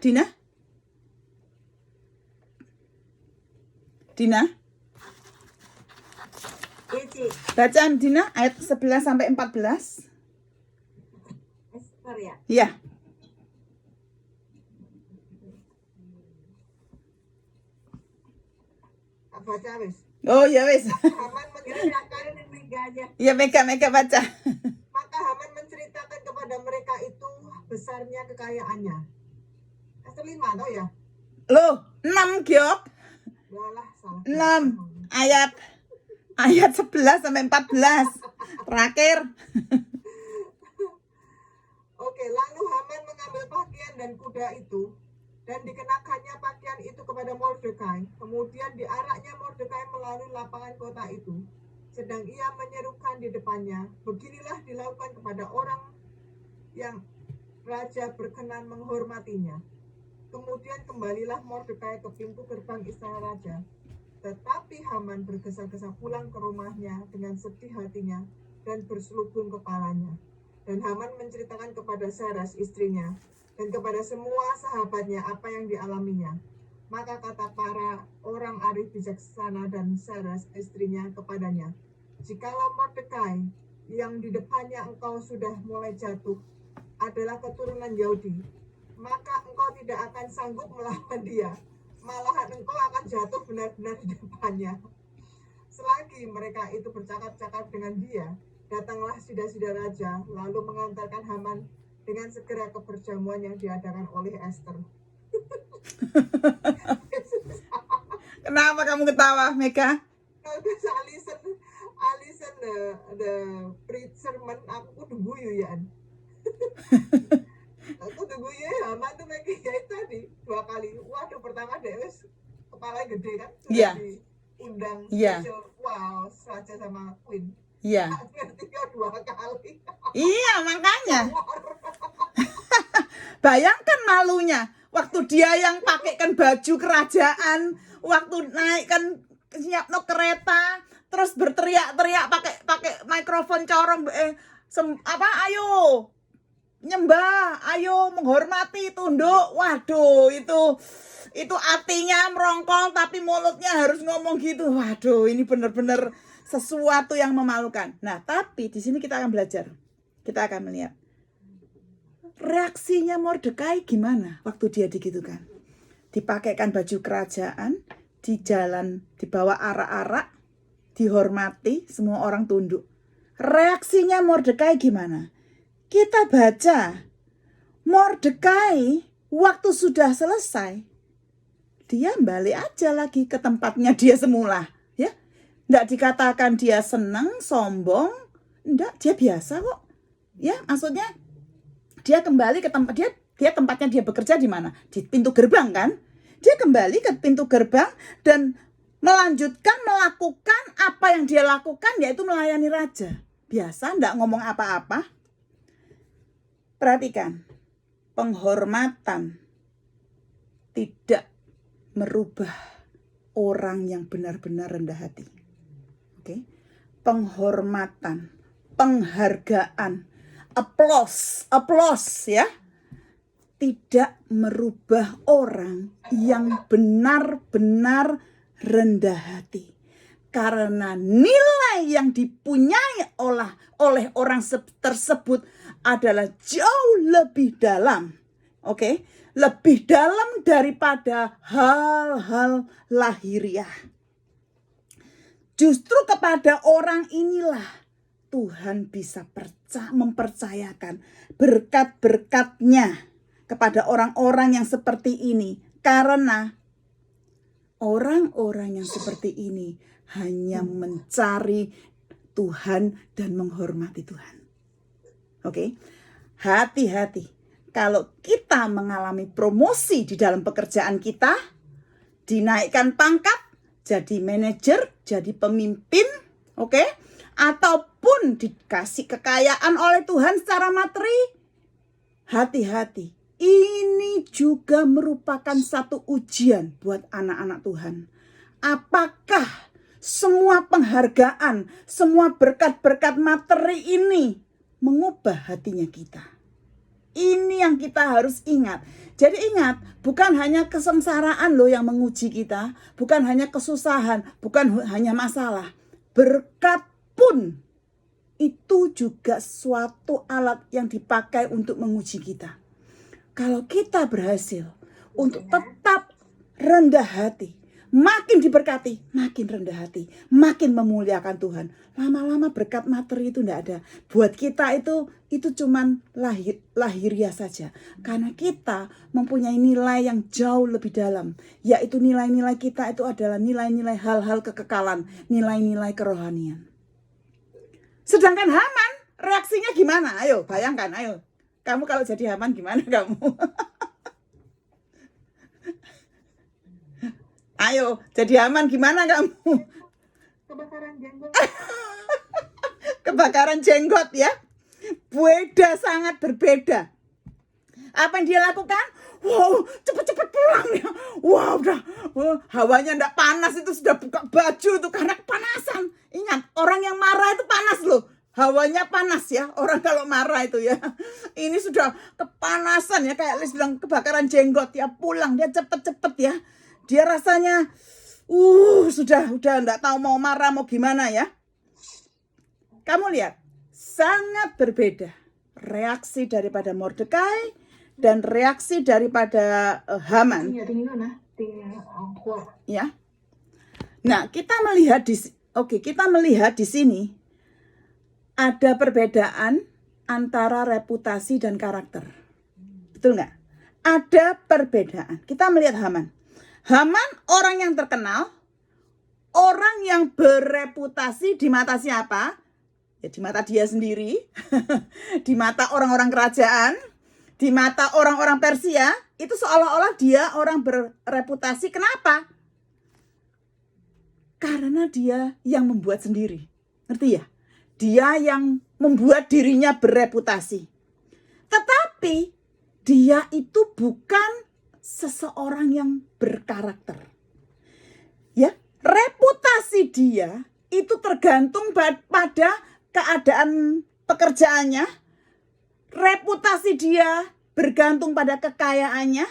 Bacaan Dina ayat 11 sampai 14. Ester ya. Iya. Baca wis. Oh ya wis. Haman menceritakan Mega aja. Iya Mega baca. Maka Haman menceritakan kepada mereka itu besarnya kekayaannya. Ester 5 tau ya? Loh, 6 Giok. Walah, salah. 6 ayat 11 sampai 14. Terakhir. Oke, lalu Haman mengambil pakaian dan kuda itu dan dikenakannya pakaian itu kepada Mordekai. Kemudian diaraknya Mordekai melalui lapangan kota itu. Sedang ia menyerukan di depannya, beginilah dilakukan kepada orang yang raja berkenan menghormatinya. Kemudian kembalilah Mordekai ke pintu gerbang istana raja. Tetapi Haman bergesa-gesa pulang ke rumahnya dengan sedih hatinya dan berselubung kepalanya. Dan Haman menceritakan kepada Zeres istrinya dan kepada semua sahabatnya apa yang dialaminya. Maka kata para orang arif bijaksana dan Zeres istrinya kepadanya, jikalau Mordekai yang di depannya engkau sudah mulai jatuh adalah keturunan Yahudi, maka engkau tidak akan sanggup melawan dia. Malahan engkau akan jatuh benar-benar di depannya. Selagi mereka itu bercakap-cakap dengan dia, datanglah sida-sida raja, lalu mengantarkan Haman dengan segera ke perjamuan yang diadakan oleh Ester. Kenapa kamu ketawa, Mega? Alison the preacherman, aku kudu guyu ya. Aku tuh guyu Haman tuh Mega ya tadi 2 kali. Waduh, pertama deh kepala gede kan, sudah diundang. Wow, raja sama queen. Iya. Ketiga 2 kali. Iya, makanya. Bayangkan malunya waktu dia yang pakaikan baju kerajaan, waktu naikkan nyiapno kereta, terus berteriak-teriak pakai mikrofon corong, ayo nyembah, ayo menghormati, tunduk. Waduh, itu artinya merongkol tapi mulutnya harus ngomong gitu. Waduh, ini benar-benar sesuatu yang memalukan. Nah, tapi di sini kita akan belajar. Kita akan melihat reaksinya Mordekai gimana waktu dia digitukan. Dipakaikan baju kerajaan, di jalan dibawa arak-arak, dihormati, semua orang tunduk. Reaksinya Mordekai gimana? Kita baca, Mordekai waktu sudah selesai, dia balik aja lagi ke tempatnya dia semula. Ya, nggak dikatakan dia senang, sombong, enggak, dia biasa kok. Ya, maksudnya dia kembali ke tempat dia tempatnya dia bekerja di mana? Di pintu gerbang kan? Dia kembali ke pintu gerbang dan melanjutkan melakukan apa yang dia lakukan, yaitu melayani raja. Biasa, enggak ngomong apa-apa. Perhatikan, penghormatan tidak merubah orang yang benar-benar rendah hati. Oke? Penghormatan, penghargaan, applause ya, tidak merubah orang yang benar-benar rendah hati. Karena nilai yang dipunyai oleh orang tersebut adalah jauh lebih dalam. Oke? Lebih dalam daripada hal-hal lahiriah. Justru kepada orang inilah Tuhan bisa mempercayakan berkat-berkat-Nya kepada orang-orang yang seperti ini. Karena orang-orang yang seperti ini hanya mencari Tuhan dan menghormati Tuhan. Oke? Hati-hati. Kalau kita mengalami promosi di dalam pekerjaan kita, dinaikkan pangkat, jadi manajer, jadi pemimpin, oke? Ataupun dikasih kekayaan oleh Tuhan secara materi, hati-hati. Ini juga merupakan satu ujian buat anak-anak Tuhan. Apakah semua penghargaan, semua berkat-berkat materi ini mengubah hatinya kita? Ini yang kita harus ingat. Jadi ingat, bukan hanya kesengsaraan loh yang menguji kita, bukan hanya kesusahan, bukan hanya masalah. Berkat pun itu juga suatu alat yang dipakai untuk menguji kita. Kalau kita berhasil untuk tetap rendah hati, makin diberkati, makin rendah hati, makin memuliakan Tuhan. Lama-lama berkat materi itu tidak ada. Buat kita itu cuman lahiriah saja. Karena kita mempunyai nilai yang jauh lebih dalam. Yaitu nilai-nilai kita itu adalah nilai-nilai hal-hal kekekalan, nilai-nilai kerohanian. Sedangkan Haman reaksinya gimana? Ayo bayangkan, ayo. Kamu kalau jadi Haman gimana kamu? Ayo, jadi Haman gimana kamu? Kebakaran jenggot. Kebakaran jenggot ya. Beda, sangat berbeda. Apa yang dia lakukan? Wow, cepet-cepet pulang ya. Wow, udah hawanya enggak panas, itu sudah buka baju itu karena kepanasan. Ingat, orang yang marah itu panas loh. Hawanya panas ya, orang kalau marah itu ya. Ini sudah kepanasan ya, kayak Liz bilang kebakaran jenggot ya, pulang dia cepet-cepet ya. Dia rasanya sudah enggak tahu mau marah mau gimana ya. Kamu lihat, sangat berbeda reaksi daripada Mordekai dan reaksi daripada Haman. Ya. Nah, kita melihat di sini ada perbedaan antara reputasi dan karakter. Betul nggak? Ada perbedaan. Kita melihat Haman. Haman orang yang terkenal, orang yang bereputasi di mata siapa? Ya di mata dia sendiri, di mata orang-orang kerajaan, di mata orang-orang Persia, itu seolah-olah dia orang bereputasi. Kenapa? Karena dia yang membuat sendiri. Ngerti ya? Dia yang membuat dirinya bereputasi. Tetapi dia itu bukan seseorang yang berkarakter. Ya, reputasi dia itu tergantung pada keadaan pekerjaannya. Reputasi dia bergantung pada kekayaannya,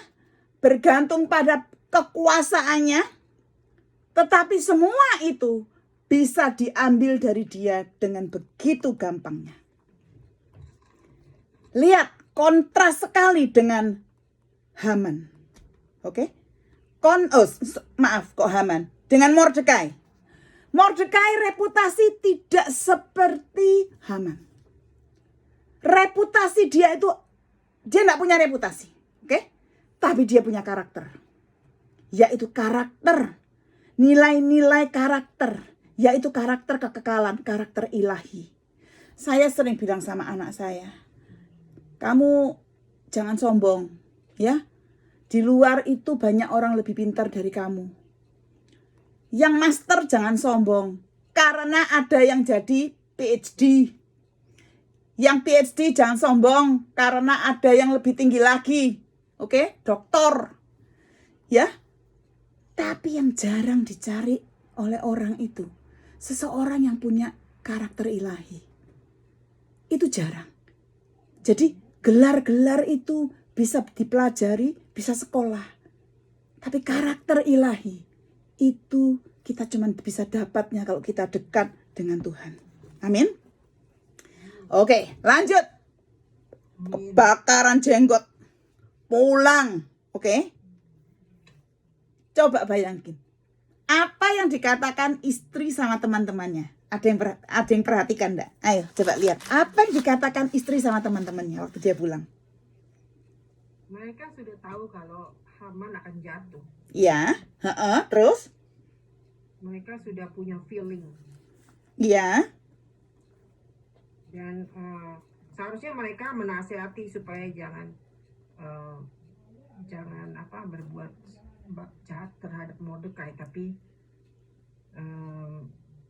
bergantung pada kekuasaannya. Tetapi semua itu bisa diambil dari dia dengan begitu gampangnya. Lihat, kontras sekali dengan Haman. Oke? Haman. Dengan Mordekai. Mordekai reputasi tidak seperti Haman. Reputasi dia enggak punya reputasi. Oke? Tapi dia punya karakter. Yaitu karakter. Nilai-nilai karakter. Yaitu karakter kekekalan, karakter ilahi. Saya sering bilang sama anak saya, kamu jangan sombong, ya. Di luar itu banyak orang lebih pintar dari kamu. Yang master jangan sombong, karena ada yang jadi PhD. Yang PhD jangan sombong, karena ada yang lebih tinggi lagi. Oke, doktor. Ya. Tapi yang jarang dicari oleh orang itu, seseorang yang punya karakter ilahi. Itu jarang. Jadi gelar-gelar itu bisa dipelajari, bisa sekolah. Tapi karakter ilahi itu kita cuma bisa dapatnya kalau kita dekat dengan Tuhan. Amin. Oke, lanjut. Kebakaran jenggot. Pulang. Oke. Coba bayangin. Apa yang dikatakan istri sama teman-temannya? Ada yang perhatikan enggak? Ayo coba lihat. Apa yang dikatakan istri sama teman-temannya waktu dia pulang? Mereka sudah tahu kalau Haman akan jatuh. Ya, terus? Mereka sudah punya feeling. Ya, Dan seharusnya mereka menasihati supaya jangan berbuat jahat terhadap Mordekai. Tapi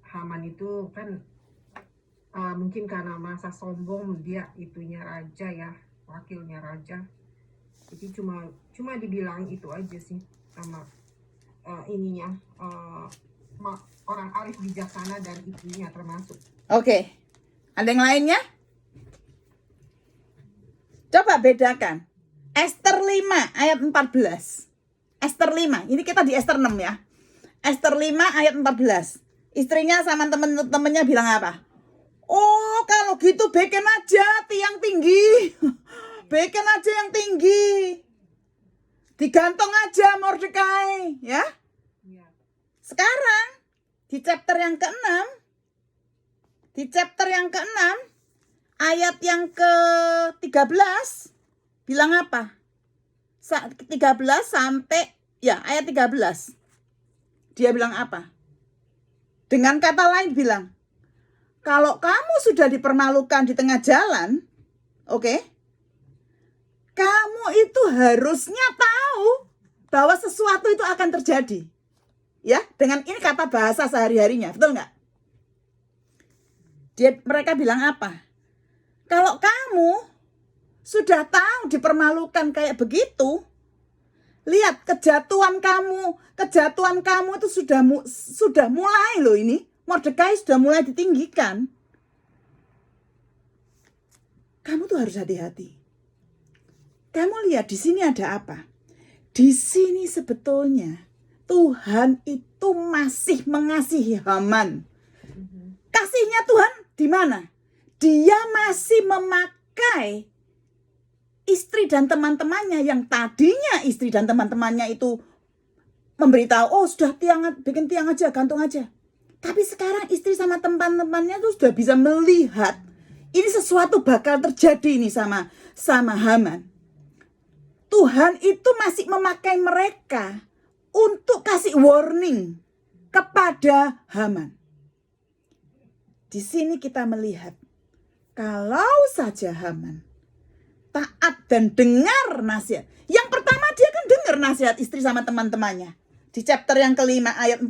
Haman itu kan mungkin karena masa sombong, dia itunya raja ya, wakilnya raja. Jadi cuma dibilang itu aja sih sama orang arif bijaksana dan ibunya termasuk. oke. Ada yang lainnya? Coba bedakan. Ester 5 ayat 14. Ester 5, ini kita di Ester 6 ya. Ester 5 ayat 14. Istrinya sama temen-temennya bilang apa? Oh, kalau gitu bikin aja tiang tinggi. Bikin aja yang tinggi. Digantung aja Mordekai, ya. Ya. Sekarang di chapter yang ke-6, ayat yang ke-13 bilang apa? 13 sampai ayat 13. Dia bilang apa? Dengan kata lain bilang, kalau kamu sudah dipermalukan di tengah jalan, oke? Kamu itu harusnya tahu bahwa sesuatu itu akan terjadi. Ya, dengan ini kata bahasa sehari-harinya, betul nggak? Mereka bilang apa? Kalau kamu sudah tahu dipermalukan kayak begitu, lihat kejatuhan kamu itu sudah mulai loh ini. Mordekai sudah mulai ditinggikan. Kamu tuh harus hati-hati. Kamu lihat di sini ada apa? Di sini sebetulnya Tuhan itu masih mengasihi Haman. Kasihnya Tuhan di mana? Dia masih memakai istri dan teman-temannya yang tadinya istri dan teman-temannya itu memberitahu, oh sudah bikin tiang aja, gantung aja. Tapi sekarang istri sama teman-temannya itu sudah bisa melihat ini sesuatu bakal terjadi nih sama Haman. Tuhan itu masih memakai mereka untuk kasih warning kepada Haman. Di sini kita melihat kalau saja Haman taat dan dengar nasihat. Yang pertama dia kan dengar nasihat istri sama teman-temannya. Di chapter yang ke-5 ayat 14.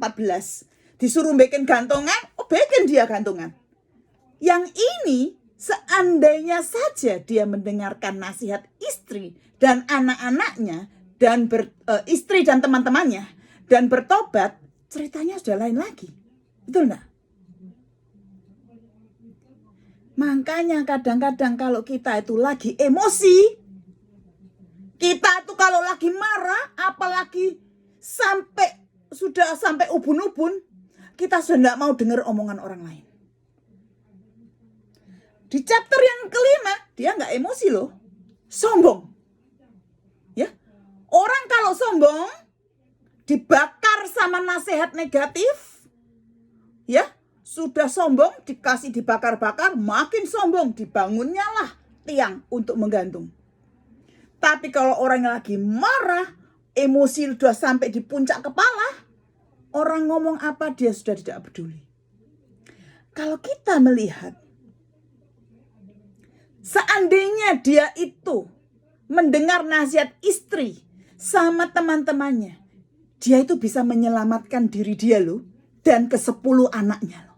Disuruh bikin gantungan, bikin dia gantungan. Yang ini seandainya saja dia mendengarkan nasihat istri dan anak-anaknya dan istri dan teman-temannya dan bertobat, ceritanya sudah lain lagi. Betul enggak? Makanya kadang-kadang kalau kita itu lagi emosi, kita itu kalau lagi marah, apalagi sudah sampai ubun-ubun, kita sudah enggak mau dengar omongan orang lain. Di chapter yang ke-5, dia enggak emosi loh. Sombong. Ya. Orang kalau sombong dibakar sama nasihat negatif, ya, sudah sombong dikasih dibakar-bakar, makin sombong, dibangunnya lah tiang untuk menggantung. Tapi kalau orang yang lagi marah, emosi sudah sampai di puncak kepala, orang ngomong apa dia sudah tidak peduli. Kalau kita melihat, seandainya dia itu mendengar nasihat istri sama teman-temannya, dia itu bisa menyelamatkan diri dia loh dan ke-10 anaknya loh.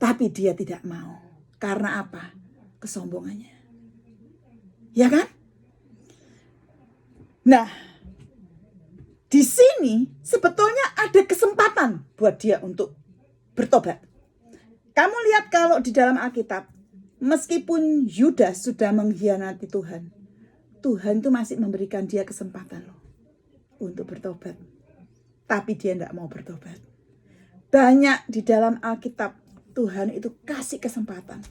Tapi dia tidak mau. Karena apa? Kesombongannya. Ya kan? Nah, di sini sebetulnya ada kesempatan buat dia untuk bertobat. Kamu lihat kalau di dalam Alkitab, meskipun Yudas sudah mengkhianati Tuhan, Tuhan itu masih memberikan dia kesempatan loh untuk bertobat. Tapi dia tidak mau bertobat. Banyak di dalam Alkitab, Tuhan itu kasih kesempatan,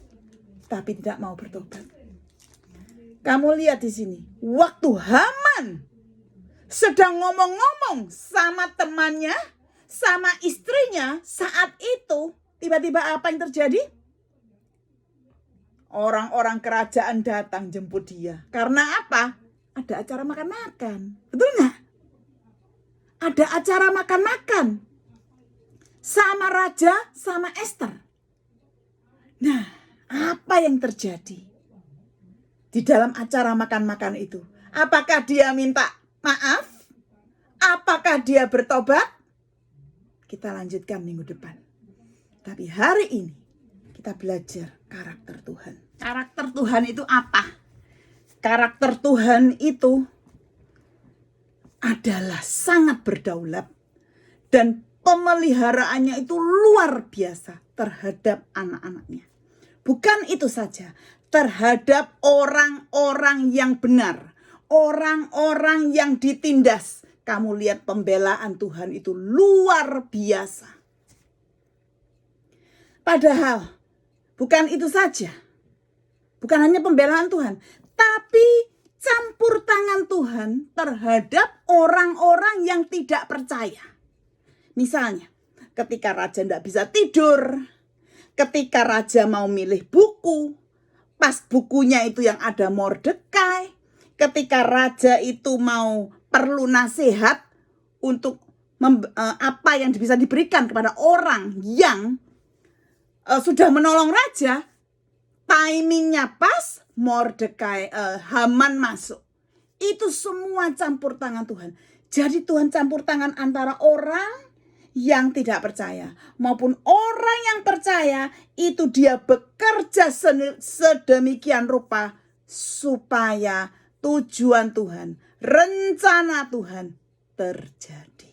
tapi tidak mau bertobat. Kamu lihat di sini, waktu Haman sedang ngomong-ngomong sama temannya, sama istrinya saat itu, tiba-tiba apa yang terjadi? Orang-orang kerajaan datang jemput dia. Karena apa? Ada acara makan-makan. Betul nggak? Ada acara makan-makan. Sama raja, sama Ester. Nah, apa yang terjadi di dalam acara makan-makan itu? Apakah dia minta maaf? Apakah dia bertobat? Kita lanjutkan minggu depan. Tapi hari ini kita belajar karakter Tuhan. Karakter Tuhan itu apa? Karakter Tuhan itu adalah sangat berdaulat dan pemeliharaannya itu luar biasa terhadap anak-anaknya. Bukan itu saja, terhadap orang-orang yang benar, orang-orang yang ditindas. Kamu lihat pembelaan Tuhan itu luar biasa. Padahal bukan itu saja. Bukan hanya pembelaan Tuhan, tapi campur tangan Tuhan terhadap orang-orang yang tidak percaya. Misalnya, ketika raja tidak bisa tidur, ketika raja mau milih buku, pas bukunya itu yang ada Mordekai, ketika raja itu mau perlu nasihat untuk apa yang bisa diberikan kepada orang yang sudah menolong raja, timingnya pas, Mordekai, Haman masuk. Itu semua campur tangan Tuhan. Jadi Tuhan campur tangan antara orang yang tidak percaya maupun orang yang percaya, itu dia bekerja sedemikian rupa supaya tujuan Tuhan, rencana Tuhan terjadi.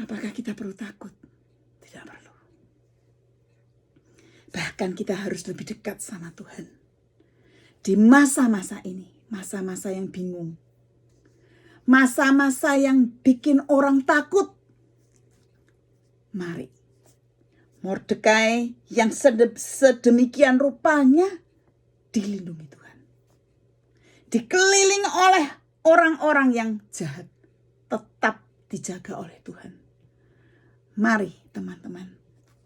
Apakah kita perlu takut? Tidak perlu. Bahkan kita harus lebih dekat sama Tuhan. Di masa-masa ini, masa-masa yang bingung, masa-masa yang bikin orang takut, mari Mordekai yang sedemikian rupanya dilindungi Tuhan. Dikelilingi oleh orang-orang yang jahat, tetap dijaga oleh Tuhan. Mari teman-teman,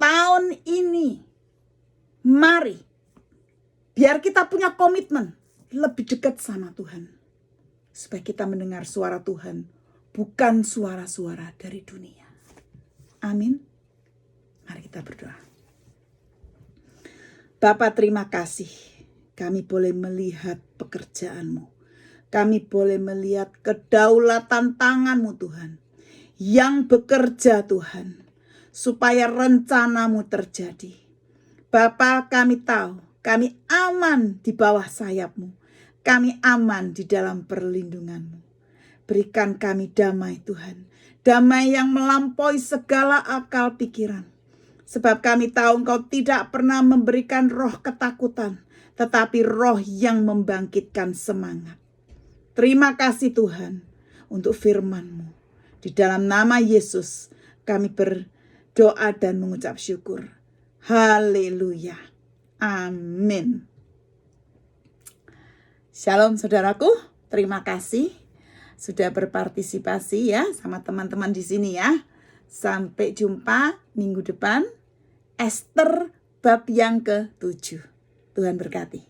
tahun ini, mari biar kita punya komitmen lebih dekat sama Tuhan. Supaya kita mendengar suara Tuhan, bukan suara-suara dari dunia. Amin. Mari kita berdoa. Bapa, terima kasih. Kami boleh melihat pekerjaan-Mu. Kami boleh melihat kedaulatan tangan-Mu Tuhan. Yang bekerja Tuhan. Supaya rencana-Mu terjadi. Bapa, kami tahu. Kami aman di bawah sayap-Mu. Kami aman di dalam perlindungan-Mu. Berikan kami damai Tuhan. Damai yang melampaui segala akal pikiran. Sebab kami tahu Engkau tidak pernah memberikan roh ketakutan, tetapi roh yang membangkitkan semangat. Terima kasih Tuhan untuk firman-Mu. Di dalam nama Yesus kami berdoa dan mengucap syukur. Haleluya. Amin. Shalom saudaraku, terima kasih sudah berpartisipasi ya sama teman-teman di sini ya. Sampai jumpa minggu depan. Ester bab yang ke-7. Tuhan berkati.